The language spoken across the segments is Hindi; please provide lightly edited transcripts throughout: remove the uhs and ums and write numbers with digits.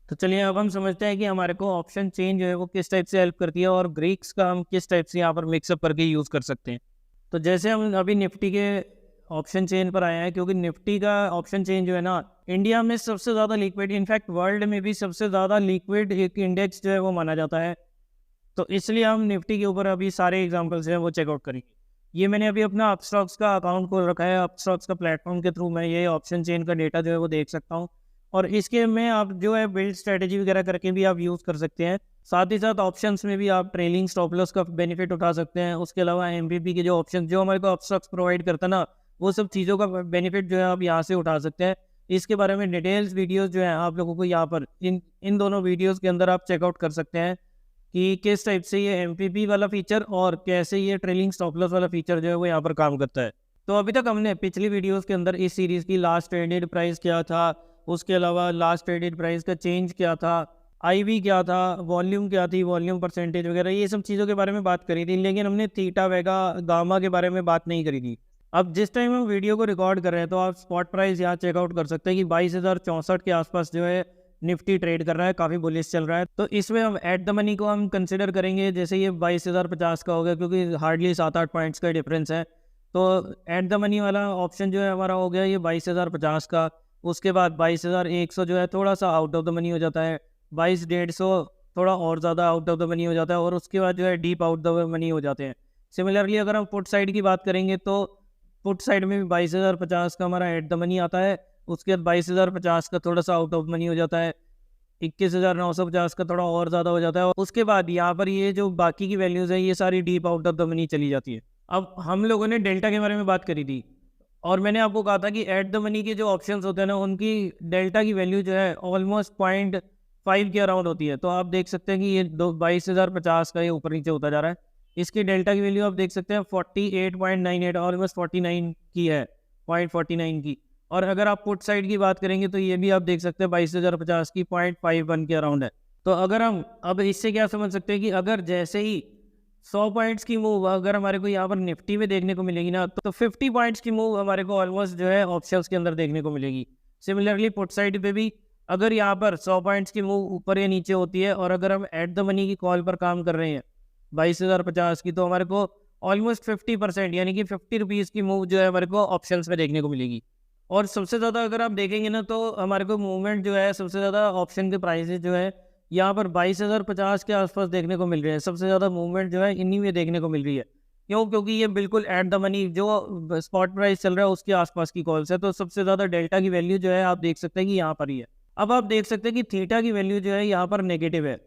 तो चलिए अब हम समझते हैं कि हमारे को ऑप्शन चेन जो है वो किस टाइप से हेल्प करती है और ग्रीक्स का हम किस टाइप से यहाँ पर मिक्सअप करके यूज़ कर सकते हैं। तो जैसे हम अभी निफ्टी के ऑप्शन चेन पर आए हैं, क्योंकि निफ्टी का ऑप्शन चेन जो है ना, इंडिया में सबसे ज़्यादा लिक्विड, इनफैक्ट वर्ल्ड में भी सबसे ज़्यादा लिक्विड एक इंडेक्स जो है वो माना जाता है। तो इसलिए हम निफ्टी के ऊपर अभी सारे एग्जांपल्स हैं वो चेकआउट करेंगे। ये मैंने अभी अपना अपस्टॉक्स का अकाउंट खोल रखा है। अपस्टॉक्स का प्लेटफॉर्म के थ्रू मैं ये ऑप्शन चेन का डेटा जो है वो देख सकता हूँ, और इसके में आप जो है बिल्ड स्ट्रेटेजी वगैरह करके भी आप यूज़ कर सकते हैं। साथ ही साथ ऑप्शंस में भी आप ट्रेलिंग स्टॉप लॉस का बेनिफिट उठा सकते हैं। उसके अलावा एमपीपी के जो ऑप्शन जो हमारे को अपस्टॉक्स प्रोवाइड करता है ना, वो सब चीज़ों का बेनिफिट जो है आप यहाँ से उठा सकते हैं। इसके बारे में डिटेल्स वीडियोज़ जो है आप लोगों को यहाँ पर इन इन दोनों वीडियोज़ के अंदर आप चेकआउट कर सकते हैं कि किस टाइप से ये एमपीपी वाला फीचर और कैसे ये ट्रेलिंग स्टॉप लॉस वाला फीचर जो है वो यहाँ पर काम करता है। तो अभी तक हमने पिछली वीडियोस के अंदर इस सीरीज़ की लास्ट ट्रेडेड प्राइस क्या था, उसके अलावा लास्ट ट्रेडेड प्राइस का चेंज क्या था, आईवी क्या था, वॉल्यूम क्या थी, वॉल्यूम परसेंटेज वगैरह ये सब चीज़ों के बारे में बात करी थी, लेकिन हमने थीटा वेगा गामा के बारे में बात नहीं करी थी। अब जिस टाइम हम वीडियो को रिकॉर्ड कर रहे हैं तो आप स्पॉट प्राइस यहाँ चेकआउट कर सकते हैं कि 22,064 के आसपास जो है निफ्टी ट्रेड कर रहा है, काफ़ी बुलिश चल रहा है। तो इसमें हम एट द मनी को हम कंसिडर करेंगे, जैसे ये 22,050 का हो गया, क्योंकि हार्डली 7-8 पॉइंट्स का डिफरेंस है। तो एट द मनी वाला ऑप्शन जो है हमारा हो गया ये 22,050 का। उसके बाद 22,100 जो है थोड़ा सा आउट ऑफ द मनी हो जाता है। 22,150 थोड़ा और ज़्यादा आउट ऑफ द मनी हो जाता है, और उसके बाद जो है डीप आउट द मनी हो जाते हैं। सिमिलरली अगर हम पुट साइड की बात करेंगे तो पुट साइड में भी 22,050 का हमारा एट द मनी आता है। उसके बाद 22,050 का थोड़ा सा आउट ऑफ मनी हो जाता है। 21,950 का थोड़ा और ज़्यादा हो जाता है, और उसके बाद यहाँ पर ये जो बाकी की वैल्यूज़ है ये सारी deep out of the money चली जाती है। अब हम लोगों ने डेल्टा के बारे में बात करी थी, और मैंने आपको कहा था कि एट द मनी के जो ऑप्शंस होते हैं ना, उनकी डेल्टा की वैल्यू जो है ऑलमोस्ट 0.5 के अराउंड होती है। तो आप देख सकते हैं कि ये 22,050 का ये ऊपर नीचे होता जा रहा है। इसकी डेल्टा की वैल्यू आप देख सकते हैं 48.98, ऑलमोस्ट 49 की है, 0.49 की। और अगर आप पुट साइड की बात करेंगे तो ये भी आप देख सकते हैं 22,050 की 0.51 के अराउंड है। तो अगर हम अब इससे क्या समझ सकते हैं कि अगर जैसे ही 100 पॉइंट्स की मूव अगर हमारे को यहाँ पर निफ्टी में देखने को मिलेगी ना, तो 50 पॉइंट्स की मूव हमारे को ऑलमोस्ट जो है ऑप्शंस के अंदर देखने को मिलेगी। सिमिलरली पुट साइड पे भी अगर यहाँ पर 100 पॉइंट्स की मूव ऊपर या नीचे होती है, और अगर हम एट द मनी की कॉल पर काम कर रहे हैं 22,050 की, तो हमारे को ऑलमोस्ट 50% यानी कि 50 रुपीज़ की मूव जो है हमारे को ऑप्शंस में देखने को मिलेगी। और सबसे ज़्यादा अगर आप देखेंगे ना, तो हमारे को मूवमेंट जो है सबसे ज़्यादा ऑप्शन के प्राइसेस जो है यहाँ पर 22,050 के आसपास देखने को मिल रहे हैं। सबसे ज़्यादा मूवमेंट जो है इन्हीं में देखने को मिल रही है। क्यों? क्योंकि ये बिल्कुल एट द मनी जो स्पॉट प्राइस चल रहा है उसके आसपास की कॉल्स है। तो सबसे ज़्यादा डेल्टा की वैल्यू जो है आप देख सकते हैं कि यहाँ पर ही है। अब आप देख सकते हैं कि थीटा की वैल्यू जो है यहाँ पर नेगेटिव है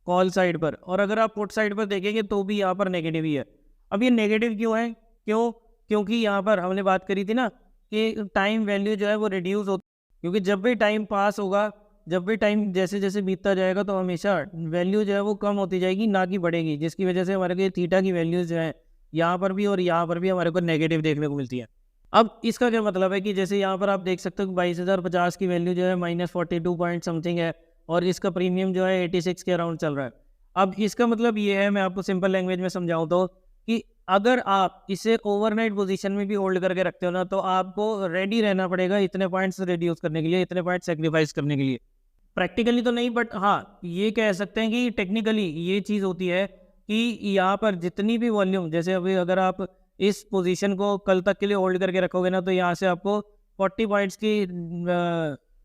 कॉल साइड पर, और अगर आप पुट साइड पर देखेंगे तो भी यहाँ पर नेगेटिव ही है। अब ये नेगेटिव क्यों है? क्यों? क्योंकि यहाँ पर हमने बात करी थी ना कि टाइम वैल्यू जो है वो रिड्यूस होती है, क्योंकि जब भी टाइम पास होगा, जब भी टाइम जैसे जैसे बीतता जाएगा तो हमेशा वैल्यू जो है वो कम होती जाएगी, ना कि बढ़ेगी, जिसकी वजह से हमारे को ये थीटा की वैल्यूज जो है यहाँ पर भी और यहाँ पर भी हमारे को नेगेटिव देखने को मिलती है। अब इसका क्या मतलब है कि जैसे यहाँ पर आप देख सकते हो कि 22,050 की वैल्यू जो है -42 पॉइंट समथिंग है, और इसका प्रीमियम जो है 86 के अराउंड चल रहा है। अब इसका मतलब ये है, मैं आपको सिंपल लैंग्वेज में समझाऊँ तो, कि अगर आप इसे ओवरनाइट पोजीशन में भी होल्ड करके रखते हो ना, तो आपको रेडी रहना पड़ेगा इतने पॉइंट्स रिड्यूस करने के लिए, इतने पॉइंट सेक्रीफाइस करने के लिए। प्रैक्टिकली तो नहीं, बट हाँ, ये कह सकते हैं कि टेक्निकली ये चीज़ होती है कि यहाँ पर जितनी भी वॉल्यूम, जैसे अभी अगर आप इस पोजीशन को कल तक के लिए होल्ड करके रखोगे ना, तो यहाँ से आपको 40 पॉइंट्स की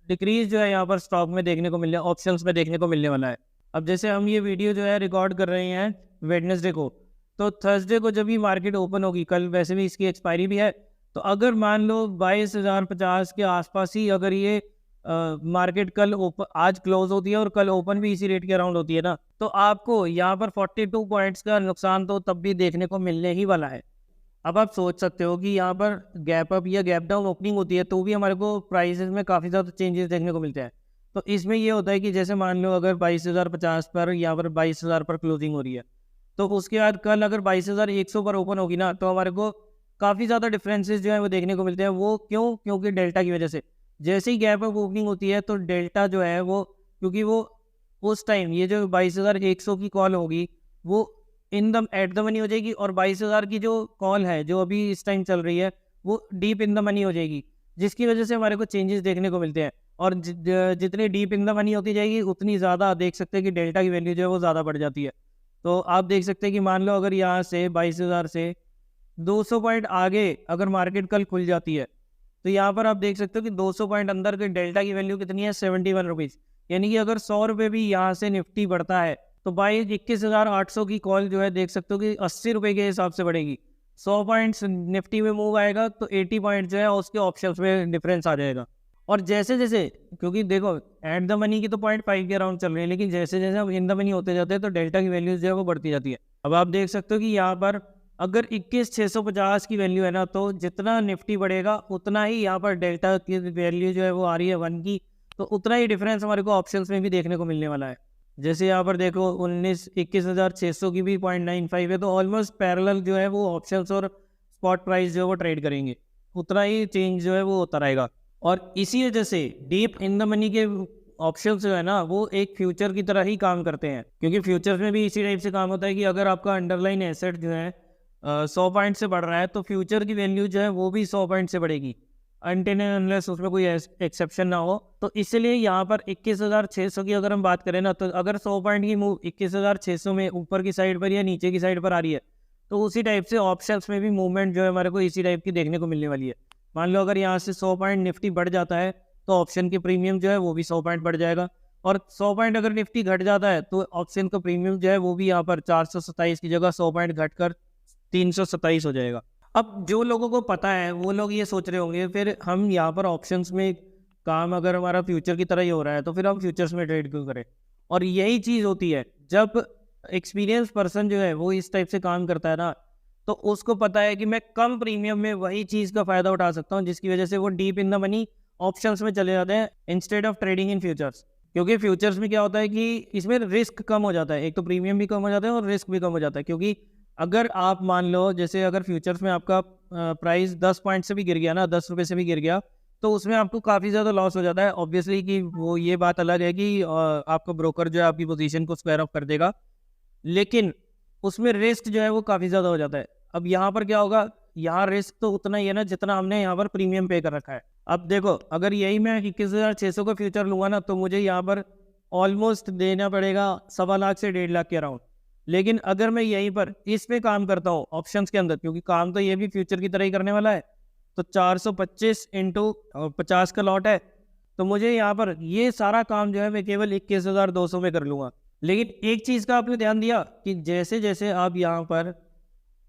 डिक्रीज जो है यहाँ पर स्टॉक में देखने को मिलने, ऑप्शंस में देखने को मिलने वाला है। अब जैसे हम ये वीडियो जो है रिकॉर्ड कर रहे हैं वेडनेसडे को, तो थर्सडे को जब ये मार्केट ओपन होगी, कल वैसे भी इसकी एक्सपायरी भी है, तो अगर मान लो 22,050 के आसपास ही अगर ये मार्केट कल ओपन, आज क्लोज होती है और कल ओपन भी इसी रेट के अराउंड होती है ना, तो आपको यहाँ पर 42 पॉइंट्स का नुकसान तो तब भी देखने को मिलने ही वाला है। अब आप सोच सकते हो कि यहाँ पर गैप अप या गैप डाउन ओपनिंग होती है तो भी हमारे को प्राइसेस में काफ़ी ज़्यादा चेंजेस देखने को मिलते हैं। तो इसमें ये होता है कि जैसे मान लो अगर 22,050 पर, यहाँ पर 22,000 पर क्लोजिंग हो रही है, तो उसके बाद कल अगर 22,100 पर ओपन होगी ना, तो हमारे को काफ़ी ज़्यादा डिफरेंसेस जो है वो देखने को मिलते हैं। वो क्यों? क्योंकि डेल्टा की वजह से जैसे ही गैप अप ओपनिंग होती है तो डेल्टा जो है वो, क्योंकि वो उस टाइम ये जो 22,100 की कॉल होगी वो in the at the money हो जाएगी, और 22,000 की जो कॉल है जो अभी इस टाइम चल रही है वो डीप इन द मनी हो जाएगी, जिसकी वजह से हमारे को चेंजेस देखने को मिलते हैं। और जितनी डीप इन द मनी होती जाएगी उतनी ज़्यादा देख सकते हैं कि डेल्टा की वैल्यू जो है वो ज़्यादा बढ़ जाती है। तो आप देख सकते हैं कि मान लो अगर यहाँ से 22,000 से 200 पॉइंट आगे अगर मार्केट कल खुल जाती है, तो यहाँ पर आप देख सकते हो कि 200 पॉइंट अंदर के डेल्टा की वैल्यू कितनी है, 71 रुपीज़। यानी कि अगर 100 रुपये भी यहाँ से निफ्टी बढ़ता है तो भाई 21,800 की कॉल जो है देख सकते हो कि 80 रुपये के हिसाब से बढ़ेगी। 100 पॉइंट्स निफ्टी में मूव आएगा तो 80 पॉइंट जो है उसके ऑप्शंस में डिफरेंस आ जाएगा। और जैसे जैसे, क्योंकि देखो एट द मनी की तो 0.5 के अराउंड चल रही है, लेकिन जैसे जैसे हम इन द मनी होते जाते हैं तो डेल्टा की वैल्यू जो है वो बढ़ती जाती है। अब आप देख सकते हो कि यहाँ पर अगर 21,650 की वैल्यू है ना, तो जितना निफ्टी बढ़ेगा उतना ही यहाँ पर डेल्टा की वैल्यू जो है वो आ रही है 1 की, तो उतना ही डिफरेंस हमारे को ऑप्शंस में भी देखने को मिलने वाला है। जैसे यहाँ पर देखो 21,600 की भी 0.95 है, तो ऑलमोस्ट पैरेलल जो है वो ऑप्शंस और स्पॉट प्राइस जो है वो ट्रेड करेंगे, उतना ही चेंज जो है वो होता रहेगा। और इसी वजह से डीप इन द मनी के ऑप्शंस जो है ना वो एक फ्यूचर की तरह ही काम करते हैं, क्योंकि फ्यूचर्स में भी इसी टाइप से काम होता है कि अगर आपका अंडरलाइन एसेट जो है 100 पॉइंट से बढ़ रहा है तो फ्यूचर की वैल्यू जो है वो भी 100 पॉइंट से बढ़ेगी, अनटिल एंड अनलेस उसमें कोई एक्सेप्शन ना हो। तो इसलिए यहाँ पर 21,600 की अगर हम बात करें ना, तो अगर 100 पॉइंट की मूव 21,600 में ऊपर की साइड पर या नीचे की साइड पर आ रही है, तो उसी टाइप से ऑप्शंस में भी मूवमेंट जो है हमारे को इसी टाइप की देखने को मिलने वाली है। मान लो अगर यहाँ से 100 पॉइंट निफ्टी बढ़ जाता है तो ऑप्शन की प्रीमियम जो है वो भी 100 पॉइंट बढ़ जाएगा, और 100 पॉइंट अगर निफ्टी घट जाता है तो ऑप्शन का प्रीमियम जो है वो भी यहाँ पर 427 की जगह 100 पॉइंट घटकर 327 हो जाएगा। अब जो लोगों को पता है वो लोग ये सोच रहे होंगे फिर हम यहाँ पर ऑप्शंस में काम अगर हमारा फ्यूचर की तरह ही हो रहा है तो फिर हम फ्यूचर्स में ट्रेड क्यों करें। और यही चीज़ होती है जब एक्सपीरियंस पर्सन जो है वो इस टाइप से काम करता है ना, तो उसको पता है कि मैं कम प्रीमियम में वही चीज़ का फ़ायदा उठा सकता हूँ, जिसकी वजह से वो deep in the money options में चले जाते हैं instead of trading in futures. क्योंकि फ्यूचर्स में क्या होता है कि इसमें रिस्क कम हो जाता है, एक तो प्रीमियम भी कम हो जाता है और रिस्क भी कम हो जाता है। क्योंकि अगर आप मान लो जैसे अगर फ्यूचर्स में आपका प्राइस 10 पॉइंट से भी गिर गया ना, 10 रुपये से भी गिर गया, तो उसमें आपको काफ़ी ज़्यादा लॉस हो जाता है। ऑब्वियसली कि वो ये बात अलग है कि आपका ब्रोकर जो है आपकी पोजीशन को स्क्वायर ऑफ कर देगा, लेकिन उसमें रिस्क जो है वो काफ़ी ज़्यादा हो जाता है। अब यहाँ पर क्या होगा, यहाँ रिस्क तो उतना ही है ना जितना हमने यहाँ पर प्रीमियम पे कर रखा है। अब देखो अगर यही मैं 21,600 का फ्यूचर लूँगा ना, तो मुझे यहाँ पर ऑलमोस्ट देना पड़ेगा 1.25 लाख से 1.5 लाख के अराउंड। लेकिन अगर मैं यहीं पर इस पे काम करता हूँ ऑप्शंस के अंदर, क्योंकि काम तो ये भी फ्यूचर की तरह ही करने वाला है, तो 425 इंटू 50 का लॉट है, तो मुझे यहाँ पर ये सारा काम जो है मैं केवल 21,200 में कर लूँगा। लेकिन एक चीज़ का आपने ध्यान दिया कि जैसे जैसे आप यहाँ पर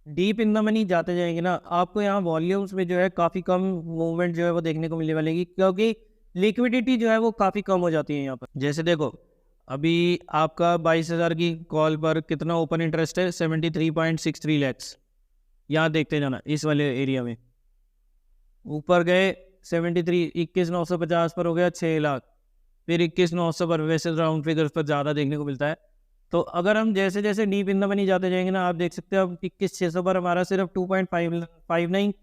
डीप इन द मनी जाते जाएंगे ना, आपको यहाँ वॉल्यूम्स में जो है काफ़ी कम मूवमेंट जो है वो देखने को मिलने वालेगी, क्योंकि लिक्विडिटी जो है वो काफ़ी कम हो जाती है यहाँ पर। जैसे देखो अभी आपका 22,000 की कॉल पर कितना ओपन इंटरेस्ट है, 73.63 लैक्स। यहाँ देखते जाना इस वाले एरिया में ऊपर गए 73, 21,950 पर हो गया 6 लाख, फिर 21,900 पर, वैसे राउंड फिगर्स पर ज़्यादा देखने को मिलता है। तो अगर हम जैसे जैसे डीप इन द मनी जाते जाएंगे ना, आप देख सकते हो अब 21,600 पर हमारा सिर्फ 2.59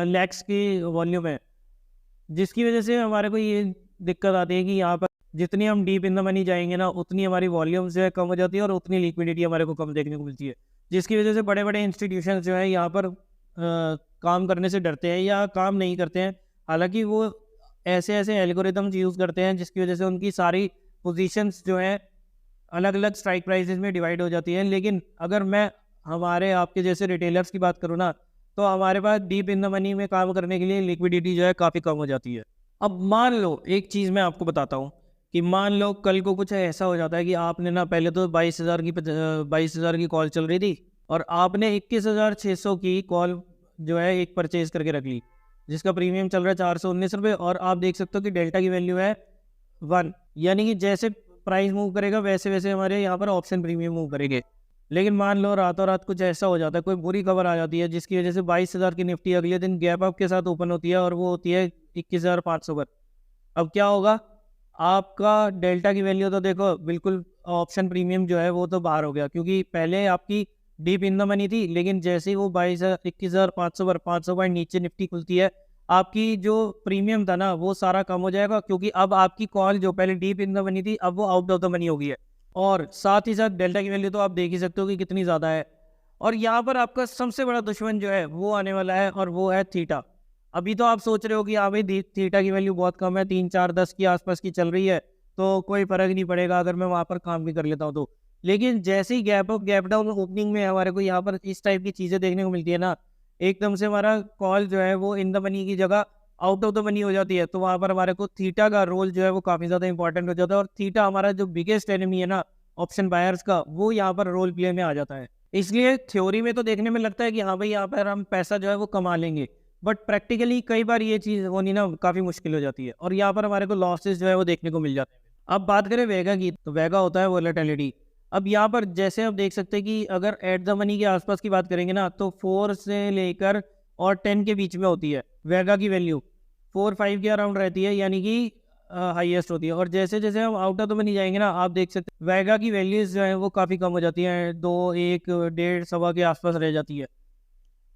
लैक्स की वॉल्यूम है, जिसकी वजह से हमारे को ये दिक्कत आती है कि यहाँ पर जितनी हम डीप इन द मनी जाएंगे ना, उतनी हमारी वॉल्यूम जो है कम हो जाती है और उतनी लिक्विडिटी हमारे को कम देखने को मिलती है, जिसकी वजह से बड़े बड़े इंस्टीट्यूशन जो है यहाँ पर काम करने से डरते हैं या काम नहीं करते हैं। हालांकि वो ऐसे ऐसे एल्गोरिदम्स यूज़ करते हैं जिसकी वजह से उनकी सारी पोजीशंस जो है अलग अलग स्ट्राइक प्राइसेस में डिवाइड हो जाती है। लेकिन अगर मैं हमारे आपके जैसे रिटेलर्स की बात करूँ ना, तो हमारे पास डीप इन द मनी में काम करने के लिए लिक्विडिटी जो है काफ़ी कम हो जाती है। अब मान लो एक चीज़ मैं आपको बताता हूँ कि मान लो कल को कुछ ऐसा हो जाता है कि आपने ना पहले तो 22,000 की कॉल चल रही थी और आपने 21,600 की कॉल जो है एक परचेज करके रख ली, जिसका प्रीमियम चल रहा है 419 रुपये, और आप देख सकते हो कि डेल्टा की वैल्यू है 1, यानी कि जैसे प्राइस मूव करेगा वैसे वैसे हमारे यहाँ पर ऑप्शन प्रीमियम मूव करेंगे। लेकिन मान लो रातों रात कुछ ऐसा हो जाता है, कोई बुरी खबर आ जाती है जिसकी वजह से 22,000 की निफ्टी अगले दिन गैप अप के साथ ओपन होती है और वो होती है 21,500 पर। अब क्या होगा, आपका डेल्टा की वैल्यू तो देखो बिल्कुल ऑप्शन प्रीमियम जो है वो तो बाहर हो गया, क्योंकि पहले आपकी डीप इन द मनी थी, लेकिन जैसे ही वो 21,500 पर 500 पॉइंट नीचे निफ्टी खुलती है, आपकी जो प्रीमियम था ना वो सारा कम हो जाएगा, क्योंकि अब आपकी कॉल जो पहले डीप इन द मनी थी अब वो आउट ऑफ द मनी हो गई है। और साथ ही साथ डेल्टा की वैल्यू तो आप देख ही सकते हो कि कितनी ज़्यादा है। और यहाँ पर आपका सबसे बड़ा दुश्मन जो है वो आने वाला है, और वो है थीटा। अभी तो आप सोच रहे हो कि हाँ भाई थीटा की वैल्यू बहुत कम है, 3 4 10 की आसपास की चल रही है, तो कोई फर्क नहीं पड़ेगा अगर मैं वहाँ पर काम भी कर लेता हूँ तो। लेकिन जैसे ही gap up gap down opening में हमारे को यहाँ पर इस टाइप की चीज़ें देखने को मिलती है ना, एकदम से हमारा कॉल जो है वो इन द मनी की जगह आउट ऑफ द मनी हो जाती है, तो वहाँ पर हमारे को थीटा का रोल जो है वो काफ़ी ज़्यादा इंपॉर्टेंट हो जाता है, और थीटा हमारा जो बिगेस्ट एनिमी है ना ऑप्शन बायर्स का, वो यहाँ पर रोल प्ले में आ जाता है। इसलिए थ्योरी में तो देखने में लगता है कि हाँ भाई यहाँ पर हम पैसा जो है वो कमा लेंगे, बट प्रैक्टिकली कई बार ये चीज़ होनी ना काफ़ी मुश्किल हो जाती है, और यहाँ पर हमारे को लॉसेस जो है वो देखने को मिल जाते हैं। अब बात करें वेगा की, तो वेगा होता है वोलेटिलिटी। अब यहाँ पर जैसे आप देख सकते हैं कि अगर एट द मनी के आसपास की बात करेंगे ना, तो 4 से लेकर और 10 के बीच में होती है वेगा की वैल्यू, 4 5 के अराउंड रहती है, यानी कि हाईएस्ट होती है। और जैसे जैसे हम आउट ऑफ द मनी जाएंगे ना, आप देख सकते हैं वेगा की वैल्यूज जो है वो काफ़ी कम हो जाती हैं, 2 1 1.5 सवा के आसपास रह जाती है।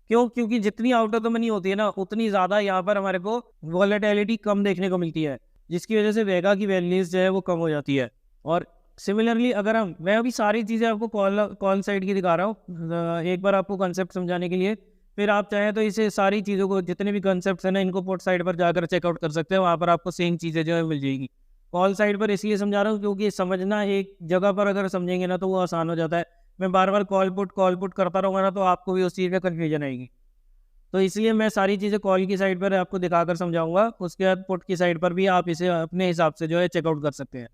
क्यों? क्योंकि जितनी आउट ऑफ द मनी होती है ना, उतनी ज़्यादा यहाँ पर हमारे को वॉलेटिलिटी कम देखने को मिलती है, जिसकी वजह से वेगा की वैल्यूज जो है वो कम हो जाती है। और सिमिलरली अगर मैं अभी सारी चीज़ें आपको कॉल कॉल साइड की दिखा रहा हूँ, एक बार आपको कंसेप्ट समझाने के लिए, फिर आप चाहें तो इसे सारी चीज़ों को, जितने भी कंसेप्ट हैं ना, इनको पोर्ट साइड पर जाकर चेकआउट कर सकते हैं, वहाँ पर आपको सेम चीज़ें जो है मिल जाएगी। कॉल साइड पर इसलिए समझा रहा हूँ क्योंकि समझना एक जगह पर अगर समझेंगे ना तो वो आसान हो जाता है। मैं बार बार कॉल पुट करता रहूँगा ना, तो आपको भी उस चीज़ में कन्फ्यूजन आएगी। तो इसलिए मैं सारी चीज़ें कॉल की साइड पर आपको दिखाकर समझाऊंगा, उसके बाद पुट की साइड पर भी आप इसे अपने हिसाब से जो है चेकआउट कर सकते हैं।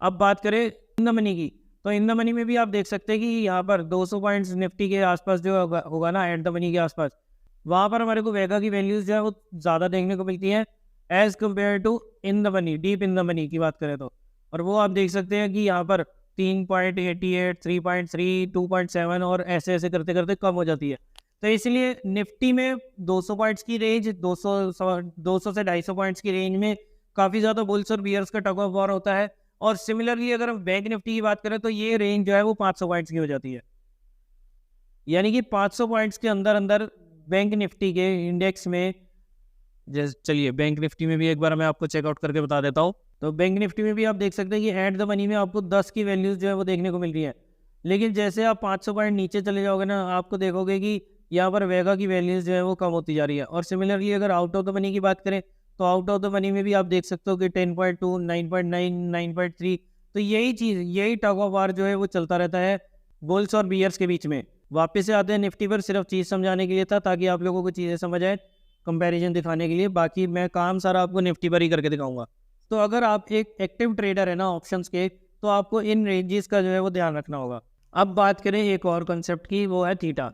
अब बात करें इन द मनी की, तो इन द मनी में भी आप देख सकते हैं कि यहाँ पर 200 पॉइंट्स निफ्टी के आसपास जो होगा ना एट द मनी के आसपास, वहाँ पर हमारे को वेगा की वैल्यूज जो है वो ज़्यादा देखने को मिलती हैं as compare to in the money, deep in the money की बात करें तो। और वो आप देख सकते हैं कि यहाँ पर 3.88, 3.3, 2.7 और ऐसे ऐसे करते करते कम हो जाती है। तो इसलिए निफ्टी में 200 पॉइंट्स की रेंज, 200 से 250 पॉइंट्स की रेंज में काफ़ी ज़्यादा बुल्स और बियर्स का टग ऑफ वॉर होता है। और सिमिलरली अगर हम बैंक निफ्टी की बात करें तो ये रेंज जो है वो 500 पॉइंट्स की हो जाती है, यानी कि 500 पॉइंट्स के अंदर अंदर बैंक निफ्टी के इंडेक्स में, जैसे चलिए बैंक निफ्टी में भी एक बार मैं आपको चेकआउट करके बता देता हूँ। तो बैंक निफ्टी में भी आप देख सकते हैं कि एट द मनी में आपको 10 की वैल्यूज जो है वो देखने को मिल रही है, लेकिन जैसे आप 500 पॉइंट नीचे चले जाओगे ना, आपको देखोगे कि यहाँ पर वेगा की वैल्यूज जो है वो कम होती जा रही है। और सिमिलरली अगर आउट ऑफ द मनी की बात करें, तो आउट ऑफ द मनी में भी आप देख सकते हो कि 10.2, 9.9, 9.3, तो यही चीज़, यही टग ऑफ वार जो है वो चलता रहता है बुल्स और बियर्स के बीच में। वापस से आते हैं निफ्टी पर, सिर्फ चीज़ समझाने के लिए था ताकि आप लोगों को चीज़ें समझ आए, कंपैरिजन दिखाने के लिए, बाकी मैं काम सारा आपको निफ्टी पर ही करके दिखाऊंगा। तो अगर आप एक एक्टिव ट्रेडर है ना ऑप्शंस के, तो आपको इन रेंजेस का जो है वो ध्यान रखना होगा। अब बात करें एक और कंसेप्ट की, वो है थीटा।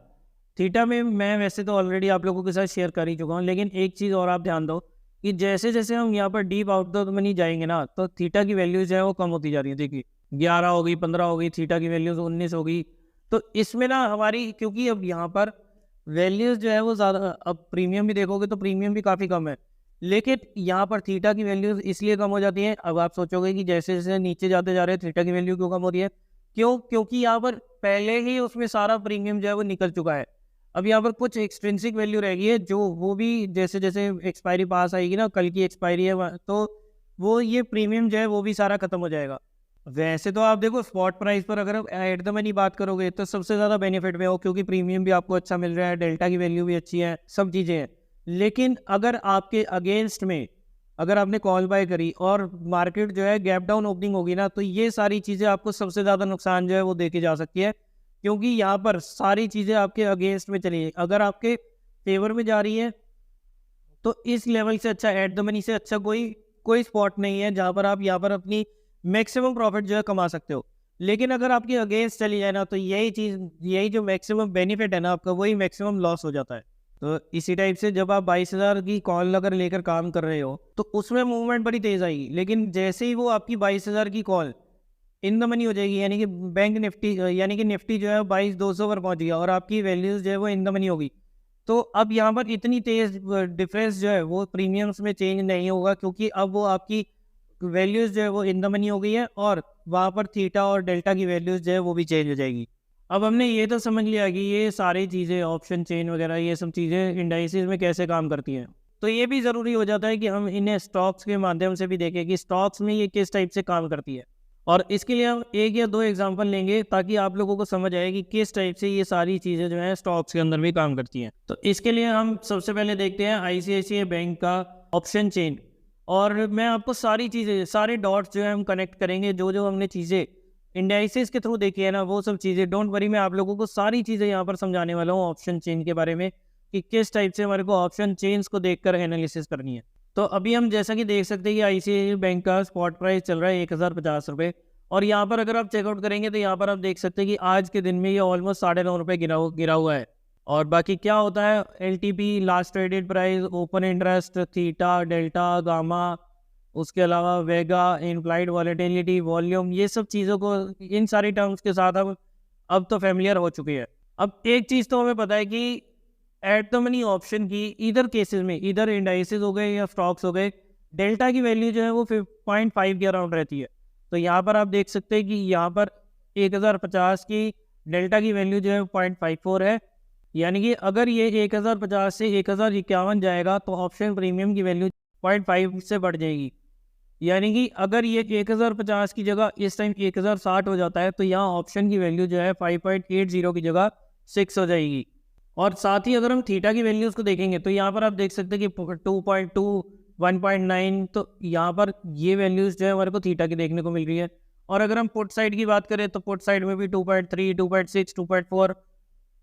थीटा में मैं वैसे तो ऑलरेडी आप लोगों के साथ शेयर कर ही चुका हूँ, लेकिन एक चीज़ और आप ध्यान दो कि जैसे जैसे हम यहाँ पर deep out of the money जाएंगे ना, तो थीटा की वैल्यूज जो है वो कम होती जा रही है। देखिए 11 हो गई, 15 हो गई, थीटा की वैल्यूज 19 हो गई। तो इसमें ना हमारी, क्योंकि अब यहाँ पर वैल्यूज जो है वो ज़्यादा, अब प्रीमियम भी देखोगे तो प्रीमियम भी काफ़ी कम है, लेकिन यहाँ पर थीटा की वैल्यूज इसलिए कम हो जाती हैं। अब आप सोचोगे कि जैसे जैसे नीचे जाते जा रहे हैं थीटा की वैल्यू क्यों कम हो रही है? क्यों? क्योंकि यहाँ पर पहले ही उसमें सारा प्रीमियम जो है वो निकल चुका है। अब यहाँ पर कुछ एक्सट्रिंसिक वैल्यू रहेगी है, जो वो भी जैसे जैसे एक्सपायरी पास आएगी ना, कल की एक्सपायरी है तो वो ये प्रीमियम जो है वो भी सारा खत्म हो जाएगा। वैसे तो आप देखो स्पॉट प्राइस पर अगर आप एट द मनी बात करोगे तो सबसे ज़्यादा बेनिफिट में हो, क्योंकि प्रीमियम भी आपको अच्छा मिल रहा है, डेल्टा की वैल्यू भी अच्छी है, सब चीज़ें हैं। लेकिन अगर आपके अगेंस्ट में अगर आपने कॉल बाय करी और मार्केट जो है गैप डाउन ओपनिंग होगी ना, तो ये सारी चीज़ें आपको सबसे ज़्यादा नुकसान जो है वो देके जा सकती है, क्योंकि यहाँ पर सारी चीज़ें आपके अगेंस्ट में चली। अगर आपके फेवर में जा रही है तो इस लेवल से अच्छा, एट द मनी से अच्छा कोई स्पॉट नहीं है जहाँ पर आप यहाँ पर अपनी मैक्सिमम प्रॉफिट जो है कमा सकते हो। लेकिन अगर आपके अगेंस्ट चली जाए ना, तो यही चीज़, यही जो मैक्सिमम बेनिफिट है ना आपका, वही मैक्सिमम लॉस हो जाता है। तो इसी टाइप से जब आप 22,000 की कॉल अगर लेकर काम कर रहे हो तो उसमें मूवमेंट बड़ी तेज़ आएगी, लेकिन जैसे ही वो आपकी 22,000 की कॉल इन द मनी हो जाएगी, यानी कि बैंक निफ्टी, यानी कि निफ्टी जो है 22,200 पर पहुंच गया और आपकी वैल्यूज जो है वो इन द मनी होगी, तो अब यहाँ पर इतनी तेज डिफरेंस जो है वो प्रीमियम्स में चेंज नहीं होगा, क्योंकि अब वो आपकी वैल्यूज जो है वो इन द मनी हो गई है, और वहाँ पर थीटा और डेल्टा की वैल्यूज जो है वो भी चेंज हो जाएगी। अब हमने ये तो समझ लिया कि ये सारी चीज़ें, ऑप्शन चेन वगैरह, ये सब चीज़ें इंडाइसिस में कैसे काम करती हैं। तो ये भी ज़रूरी हो जाता है कि हम इन्हें स्टॉक्स के माध्यम से भी देखें कि स्टॉक्स में ये किस टाइप से काम करती है। और इसके लिए हम एक या दो एग्जांपल लेंगे ताकि आप लोगों को समझ आए कि किस टाइप से ये सारी चीज़ें जो हैं स्टॉक्स के अंदर भी काम करती हैं। तो इसके लिए हम सबसे पहले देखते हैं आईसीआईसीआई बैंक का ऑप्शन चेन, और मैं आपको सारी चीज़ें, सारे डॉट्स जो है हम कनेक्ट करेंगे, जो जो हमने चीज़ें इंडाइसिस के थ्रू देखी है ना, वो सब चीज़ें। डोंट वरी, मैं आप लोगों को सारी चीज़ें यहाँ पर समझाने वाला हूँ ऑप्शन चेन के बारे में, कि किस टाइप से हमारे को ऑप्शन चेन्स को देखकर एनालिसिस करनी है। तो अभी हम जैसा कि देख सकते हैं कि आईसीआईसीआई बैंक का स्पॉट प्राइस चल रहा है 1050 रुपये, और यहाँ पर अगर आप चेकआउट करेंगे तो यहाँ पर आप देख सकते हैं कि आज के दिन में ये ऑलमोस्ट 9.5 रुपये गिरा हुआ है। और बाकी क्या होता है, LTP, last traded price, open interest, theta, delta, gamma, उसके अलावा वेगा, इम्प्लाइड वॉलेटिलिटी, वॉल्यूम, ये सब चीज़ों को, इन सारी टर्म्स के साथ अब तो फैमिलियर हो चुकी है। अब एक चीज़ तो हमें पता है कि एट द मनी ऑप्शन की इधर केसेस में, इधर इंडाइसेस हो गए या स्टॉक्स हो गए, डेल्टा की वैल्यू जो है वो 0.5 के अराउंड रहती है। तो यहाँ पर आप देख सकते हैं कि यहाँ पर 1050 की डेल्टा की वैल्यू जो है 0.54 है, यानी कि अगर ये 1050 से 1051 जाएगा तो ऑप्शन प्रीमियम की वैल्यू 0.5 से बढ़ जाएगी। यानी कि अगर ये 1050 की जगह इस टाइम 1060 हो जाता है तो यहाँ ऑप्शन की वैल्यू जो है 5.80 की जगह 6 हो जाएगी। और साथ ही अगर हम थीटा की वैल्यूज़ को देखेंगे तो यहाँ पर आप देख सकते हैं कि 2.2, 1.9, तो यहाँ पर ये वैल्यूज़ जो है हमारे को थीटा की देखने को मिल रही है। और अगर हम पुट साइड की बात करें तो पुट साइड में भी 2.3, 2.6, 2.4।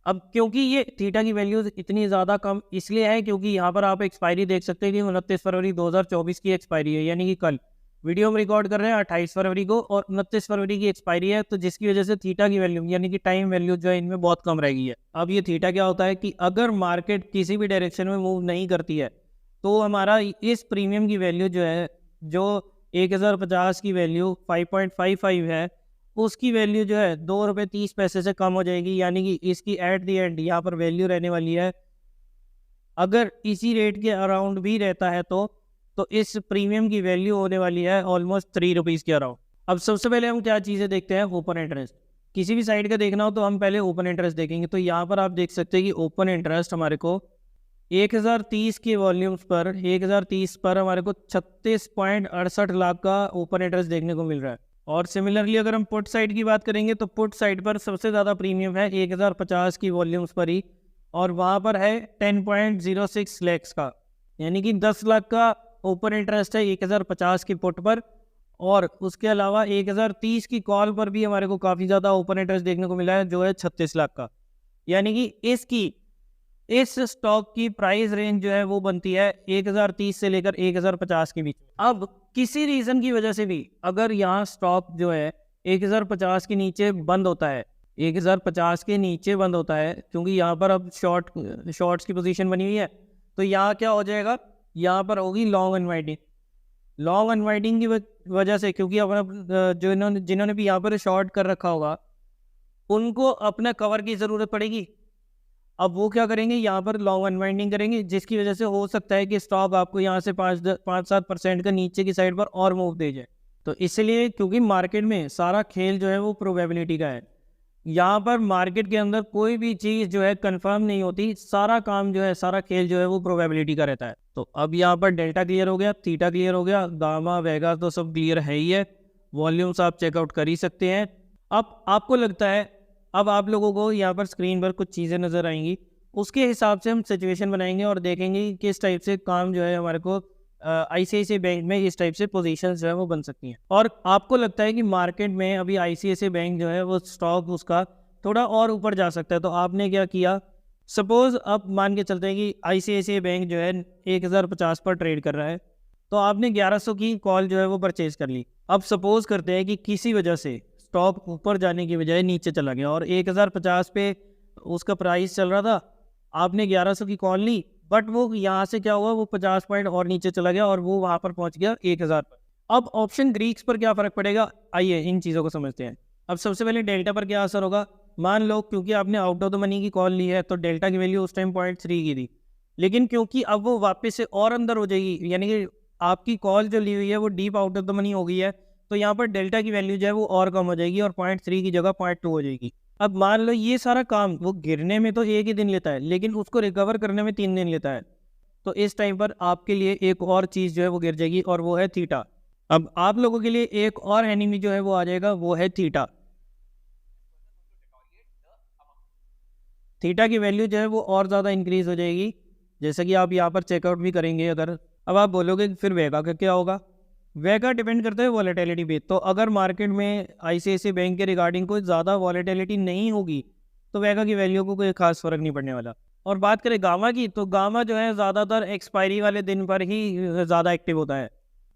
अब क्योंकि ये थीटा की वैल्यूज़ इतनी ज़्यादा कम इसलिए है क्योंकि यहाँ पर आप एक्सपायरी देख सकते हैं कि 29 फरवरी 2024 की एक्सपायरी है, यानी कि कल वीडियो हम रिकॉर्ड कर रहे हैं 28 फरवरी को और 29 फरवरी की एक्सपायरी है, तो जिसकी वजह से थीटा की वैल्यू यानी कि टाइम वैल्यू जो है इनमें बहुत कम रह गई है। अब ये थीटा क्या होता है कि अगर मार्केट किसी भी डायरेक्शन में मूव नहीं करती है तो हमारा इस प्रीमियम की वैल्यू जो है, जो 1050 की वैल्यू 5.55 है, उसकी वैल्यू जो है 2 रुपये 30 पैसे से कम हो जाएगी। यानी कि इसकी एट दी एंड यहाँ पर वैल्यू रहने वाली है, अगर इसी रेट के अराउंड भी रहता है तो इस प्रीमियम की वैल्यू होने वाली है ऑलमोस्ट 3 रुपीज़ के अराउंड। अब सबसे पहले हम क्या चीज़ें देखते हैं, ओपन इंटरेस्ट। किसी भी साइड का देखना हो तो हम पहले ओपन इंटरेस्ट देखेंगे। तो यहाँ पर आप देख सकते हैं कि ओपन इंटरेस्ट हमारे को 1030 के वॉल्यूम्स पर 1030 पर हमारे को 36.68 लाख का ओपन इंटरेस्ट देखने को मिल रहा है। और सिमिलरली अगर हम पुट साइड की बात करेंगे तो पुट साइड पर सबसे ज़्यादा प्रीमियम है 1050 की वॉल्यूम्स पर ही, और वहाँ पर है 10.06 लैक्स का, यानी कि 10 लाख का ओपन इंटरेस्ट है 1050 की पुट पर। और उसके अलावा 1030 की कॉल पर भी हमारे को काफ़ी ज़्यादा ओपन इंटरेस्ट देखने को मिला है, जो है 36 लाख का। यानी कि इस स्टॉक की प्राइस रेंज जो है वो बनती है 1030 से लेकर 1050 के बीच। अब किसी रीज़न की वजह से भी अगर यहाँ स्टॉक जो है 1050 के नीचे बंद होता है, 1050 के नीचे बंद होता है, क्योंकि यहाँ पर अब शॉर्ट्स की पोजीशन बनी हुई है, तो यहाँ क्या हो जाएगा, यहाँ पर होगी लॉन्ग अनवाइंडिंग। लॉन्ग अनवाइंडिंग की वजह से, क्योंकि अपना जिन्होंने भी यहाँ पर शॉर्ट कर रखा होगा उनको अपना कवर की ज़रूरत पड़ेगी। अब वो क्या करेंगे, यहाँ पर लॉन्ग अनवाइंडिंग करेंगे, जिसकी वजह से हो सकता है कि स्टॉक आपको यहाँ से 5-7% का नीचे की साइड पर और मूव दे जाए। तो इसलिए क्योंकि मार्केट में सारा खेल जो है वो प्रोबेबिलिटी का है, यहाँ पर मार्केट के अंदर कोई भी चीज़ जो है कंफर्म नहीं होती, सारा काम जो है, सारा खेल जो है वो प्रोबेबिलिटी का रहता है। तो अब यहाँ पर डेल्टा क्लियर हो गया, थीटा क्लियर हो गया, गामा, वेगा तो सब क्लियर है ही है, वॉल्यूम्स आप चेकआउट कर ही सकते हैं। अब आपको लगता है, अब आप लोगों को यहाँ पर स्क्रीन पर कुछ चीज़ें नज़र आएंगी, उसके हिसाब से हम सिचुएशन बनाएंगे और देखेंगे कि किस टाइप से काम जो है हमारे को आईसीआईसीआई बैंक में इस टाइप से पोजीशंस जो है वो बन सकती हैं। और आपको लगता है कि मार्केट में अभी आईसीआईसीआई बैंक जो है वो स्टॉक उसका थोड़ा और ऊपर जा सकता है, तो आपने क्या किया, सपोज़ अब मान के चलते हैं कि आईसीआईसीआई बैंक जो है 1050 पर ट्रेड कर रहा है, तो आपने 1100 की कॉल जो है वो परचेज कर ली। अब सपोज़ करते हैं कि किसी वजह से स्टॉक ऊपर जाने की बजाय नीचे चला गया और 1050 पे उसका प्राइस चल रहा था, आपने 1100 की कॉल ली, बट वो यहाँ से क्या हुआ, वो 50 पॉइंट और नीचे चला गया और वो वहाँ पर पहुँच गया 1000 पर। अब ऑप्शन ग्रीक्स पर क्या फ़र्क पड़ेगा, आइए इन चीज़ों को समझते हैं। अब सबसे पहले डेल्टा पर क्या असर होगा, मान लो क्योंकि आपने आउट ऑफ द मनी की कॉल ली है तो डेल्टा की वैल्यू उस टाइम 0.3 की थी, लेकिन क्योंकि अब वो वापस से और अंदर हो जाएगी, यानी कि आपकी कॉल जो ली हुई है वो deep out of the money हो गई है, तो यहाँ पर डेल्टा की वैल्यू जो है वो और कम हो जाएगी और 0.3 की जगह 0.2 हो जाएगी। अब मान लो ये सारा काम वो गिरने में तो एक ही दिन लेता है, लेकिन उसको रिकवर करने में 3 दिन लेता है। तो इस टाइम पर आपके लिए एक और चीज़ जो है वो गिर जाएगी और वो है थीटा। अब आप लोगों के लिए एक और एनिमी जो है वो आ जाएगा, वो है थीटा। थीटा की वैल्यू जो है वो और ज़्यादा इंक्रीज हो जाएगी, जैसे कि आप यहाँ पर चेकआउट भी करेंगे अगर। अब आप बोलोगे कि फिर वेगा का क्या होगा? वेगा डिपेंड करता है वॉलेटिलिटी पे। तो अगर मार्केट में आईसीआईसीआई बैंक के रिगार्डिंग कोई ज़्यादा वॉलेटिलिटी नहीं होगी तो वेगा की वैल्यू को कोई खास फर्क नहीं पड़ने वाला। और बात करें गामा की, तो गामा जो है ज़्यादातर एक्सपायरी वाले दिन पर ही ज़्यादा एक्टिव होता है।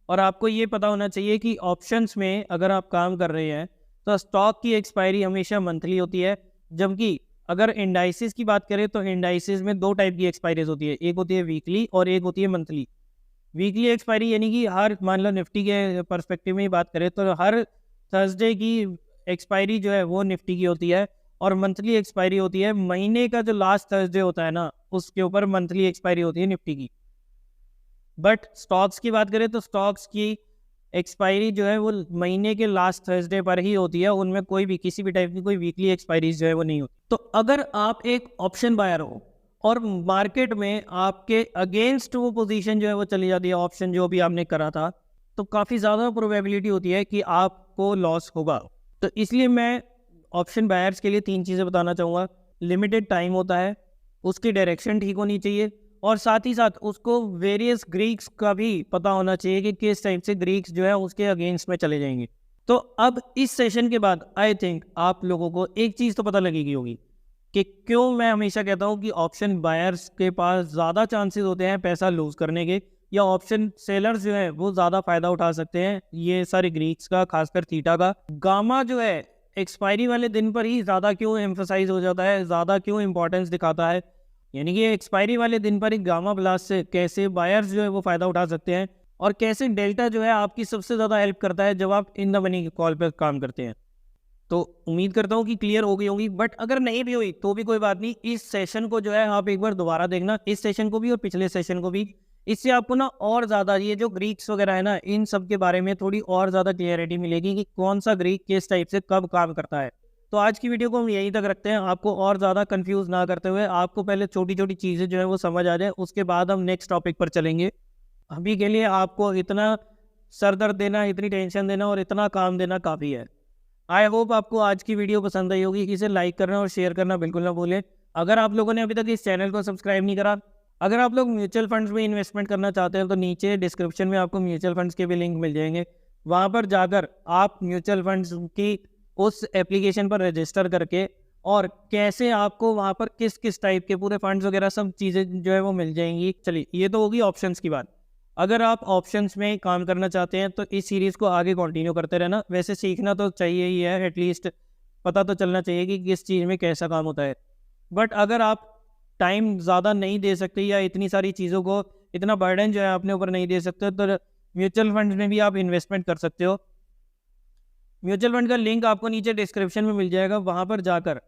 और आपको ये पता होना चाहिए कि ऑप्शंस में अगर आप काम कर रहे हैं तो स्टॉक की एक्सपायरी हमेशा मंथली होती है, जबकि अगर इंडाइसिस की बात करें तो इंडाइसिस में दो टाइप की एक्सपायरीज होती है, एक होती है वीकली और एक होती है मंथली। वीकली एक्सपायरी यानी कि हर, मान लो निफ्टी के पर्सपेक्टिव में ही बात करें तो हर थर्सडे की एक्सपायरी जो है वो निफ्टी की होती है, और मंथली एक्सपायरी होती है महीने का जो लास्ट थर्सडे होता है ना, उसके ऊपर मंथली एक्सपायरी होती है निफ्टी की। बट स्टॉक्स की बात करें तो स्टॉक्स की एक्सपायरी जो है वो महीने के लास्ट थर्सडे पर ही होती है, उनमें कोई भी किसी भी टाइप की कोई वीकली एक्सपायरी जो है वो नहीं होती। तो अगर आप एक ऑप्शन बायर हो और मार्केट में आपके अगेंस्ट वो पोजीशन जो है वो चली जाती है, ऑप्शन जो भी आपने करा था, तो काफ़ी ज़्यादा प्रोबेबिलिटी होती है कि आपको लॉस होगा। तो इसलिए मैं ऑप्शन बायर्स के लिए 3 चीज़ें बताना चाहूँगा। लिमिटेड टाइम होता है, उसकी डायरेक्शन ठीक होनी चाहिए, और साथ ही साथ उसको वेरियस ग्रीक्स का भी पता होना चाहिए कि किस टाइप से ग्रीक्स जो है उसके अगेंस्ट में चले जाएंगे। तो अब इस सेशन के बाद आई थिंक आप लोगों को एक चीज़ तो पता लगेगी होगी कि क्यों मैं हमेशा कहता हूं कि ऑप्शन बायर्स के पास ज़्यादा चांसेस होते हैं पैसा लूज करने के, या ऑप्शन सेलर्स जो है वो ज़्यादा फायदा उठा सकते हैं ये सारे ग्रीक्स का, खासकर थीटा का। गामा जो है एक्सपायरी वाले दिन पर ही ज़्यादा क्यों एम्फोसाइज हो जाता है, ज़्यादा क्यों इंपॉर्टेंस दिखाता है, यानी कि एक्सपायरी वाले दिन पर ही गामा ब्लास्ट से कैसे बायर्स जो है वो फायदा उठा सकते हैं, और कैसे डेल्टा जो है आपकी सबसे ज़्यादा हेल्प करता है जब आप इन द मनी के कॉल पर काम करते हैं। तो उम्मीद करता हूँ कि क्लियर हो गई होगी, बट अगर नहीं भी हुई तो भी कोई बात नहीं, इस सेशन को जो है आप एक बार दोबारा देखना, इस सेशन को भी और पिछले सेशन को भी। इससे आपको ना और ज़्यादा ये जो ग्रीक्स वगैरह है ना, इन सब के बारे में थोड़ी और ज़्यादा क्लियरिटी मिलेगी कि कौन सा ग्रीक किस टाइप से कब काम करता है। तो आज की वीडियो को हम यहीं तक रखते हैं, आपको और ज़्यादा कंफ्यूज ना करते हुए, आपको पहले छोटी छोटी चीज़ें जो है वो समझ आ जाए, उसके बाद हम नेक्स्ट टॉपिक पर चलेंगे। अभी के लिए आपको इतना सर दर्द देना, इतनी टेंशन देना और इतना काम देना काफ़ी है। आई होप आपको आज की वीडियो पसंद आई होगी। इसे लाइक करना और शेयर करना बिल्कुल ना भूलें। अगर आप लोगों ने अभी तक इस चैनल को सब्सक्राइब नहीं करा, अगर आप लोग म्यूचुअल फंड्स में इन्वेस्टमेंट करना चाहते हैं तो नीचे डिस्क्रिप्शन में आपको म्यूचुअल फंड्स के भी लिंक मिल जाएंगे। वहाँ पर जाकर आप म्यूचुअल फंड्स की उस एप्लीकेशन पर रजिस्टर करके, और कैसे आपको वहाँ पर किस किस टाइप के पूरे फंड्स वगैरह सब चीज़ें जो है वो मिल जाएंगी। चलिए, ये तो होगी ऑप्शंस की बात। अगर आप ऑप्शंस में काम करना चाहते हैं तो इस सीरीज़ को आगे कंटिन्यू करते रहना। वैसे सीखना तो चाहिए ही है, एटलीस्ट पता तो चलना चाहिए कि किस चीज़ में कैसा काम होता है। बट अगर आप टाइम ज़्यादा नहीं दे सकते, या इतनी सारी चीज़ों को, इतना बर्डन जो है अपने ऊपर नहीं दे सकते, तो म्यूचुअल फंड में भी आप इन्वेस्टमेंट कर सकते हो। म्यूचुअल फंड का लिंक आपको नीचे डिस्क्रिप्शन में मिल जाएगा। वहाँ पर जाकर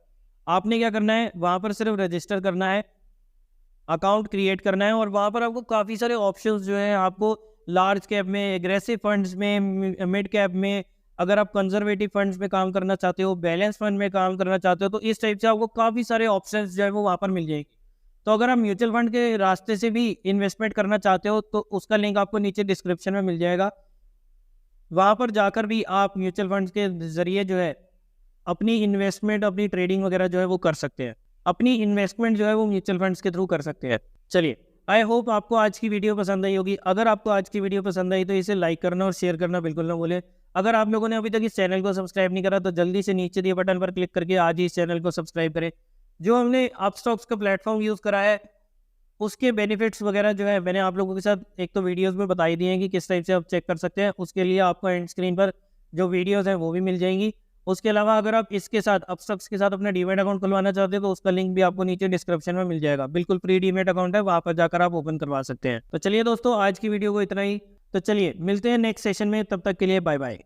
आपने क्या करना है, वहाँ पर सिर्फ रजिस्टर करना है, अकाउंट क्रिएट करना है, और वहाँ पर आपको काफ़ी सारे ऑप्शंस जो हैं, आपको लार्ज कैप में, एग्रेसिव फंड्स में, मिड कैप में, अगर आप कंजर्वेटिव फंड्स में काम करना चाहते हो, बैलेंस फंड में काम करना चाहते हो, तो इस टाइप से आपको काफ़ी सारे ऑप्शंस जो है वो वहाँ पर मिल जाएंगे। तो अगर आप म्यूचुअल फंड के रास्ते से भी इन्वेस्टमेंट करना चाहते हो तो उसका लिंक आपको नीचे डिस्क्रिप्शन में मिल जाएगा। वहाँ पर जाकर भी आप म्यूचुअल फंड्स के ज़रिए जो है अपनी इन्वेस्टमेंट, अपनी ट्रेडिंग वगैरह जो है वो कर सकते हैं। अपनी इन्वेस्टमेंट जो है वो म्यूचुअल फंड्स के थ्रू कर सकते हैं। चलिए, आई होप आपको आज की वीडियो पसंद आई होगी। अगर आपको आज की वीडियो पसंद आई तो इसे लाइक करना और शेयर करना बिल्कुल ना भूलें। अगर आप लोगों ने अभी तक इस चैनल को सब्सक्राइब नहीं करा तो जल्दी से नीचे दिए बटन पर क्लिक करके आज ही इस चैनल को सब्सक्राइब करें। जो हमने अपस्टॉक्स का प्लेटफॉर्म यूज़ करा है उसके बेनिफिट्स वगैरह जो है मैंने आप लोगों के साथ एक तो वीडियोस में बताई दी हैं कि किस टाइप से आप चेक कर सकते हैं। उसके लिए आपको एंड स्क्रीन पर जो वीडियोस हैं वो भी मिल जाएंगी। उसके अलावा अगर आप इसके साथ, अपस्टॉक्स के साथ अपना डीमैट अकाउंट खुलवाना चाहते हैं तो उसका लिंक भी आपको नीचे डिस्क्रिप्शन में मिल जाएगा। बिल्कुल फ्री डीमैट अकाउंट है, वहाँ पर जाकर आप ओपन करवा सकते हैं। तो चलिए दोस्तों, आज की वीडियो को इतना ही। तो चलिए मिलते हैं नेक्स्ट सेशन में, तब तक के लिए बाय बाय।